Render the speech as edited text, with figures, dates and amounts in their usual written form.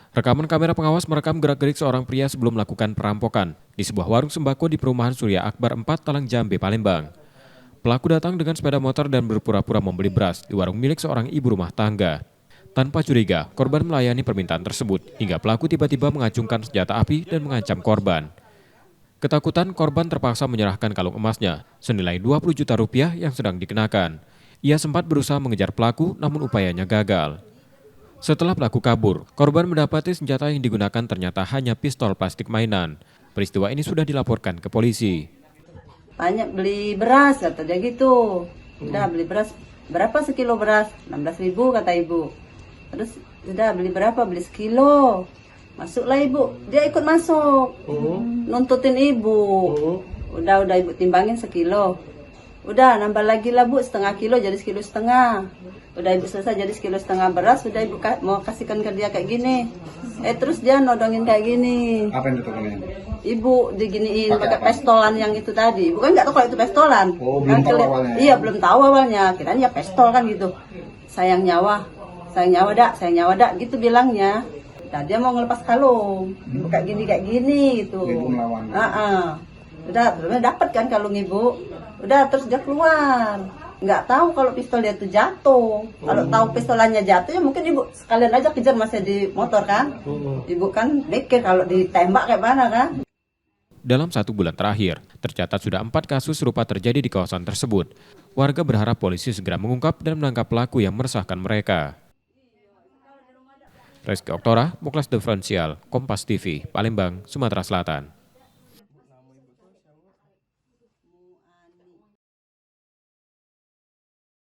Rekaman kamera pengawas merekam gerak-gerik seorang pria sebelum melakukan perampokan di sebuah warung sembako di perumahan Surya Akbar 4 Talang Jambe, Palembang. Pelaku datang dengan sepeda motor dan berpura-pura membeli beras di warung milik seorang ibu rumah tangga. Tanpa curiga, korban melayani permintaan tersebut hingga pelaku tiba-tiba mengacungkan senjata api dan mengancam korban. Ketakutan, korban terpaksa menyerahkan kalung emasnya senilai 20 juta rupiah yang sedang dikenakan. Ia sempat berusaha mengejar pelaku namun upayanya gagal. Setelah pelaku kabur, korban mendapati senjata yang digunakan ternyata hanya pistol plastik mainan. Peristiwa ini sudah dilaporkan ke polisi. Banyak beli beras, kata dia gitu. Udah beli beras, berapa sekilo beras? 16.000 kata ibu. Terus udah beli berapa? Beli sekilo. Masuklah ibu, dia ikut masuk. Nuntutin ibu. Udah ibu timbangin sekilo. Udah nambah lagi lah bu, setengah kilo jadi sekilo setengah. Udah ibu selesai jadi sekilo setengah beras, udah ibu mau kasihkan ke dia kayak gini. Terus dia nodongin kayak gini. Apa yang ditodongin? Ibu diginiin pakai pestolan yang itu tadi. Bukan nggak tahu kalau itu pestolan. Oh, belum tahu awalnya. Iya, belum tahu awalnya. Kiranya ya pistol kan gitu. Sayang nyawa dak, gitu bilangnya. Nah, dia mau ngelepas kalung. Ibu kayak gini gitu. Ibu melawan. Udah, terus dapat kan kalung ibu. Udah, terus dia keluar. Nggak tahu kalau pistol dia tuh jatuh. Kalau tahu pistolannya jatuh ya mungkin ibu sekalian aja kejar masih di motor kan. Ibu kan mikir kalau ditembak kayak mana kan. Dalam 1 bulan terakhir, tercatat sudah 4 kasus serupa terjadi di kawasan tersebut. Warga berharap polisi segera mengungkap dan menangkap pelaku yang meresahkan mereka. Reski Oktora, Muklas Diferensial, Kompas TV, Palembang, Sumatera Selatan.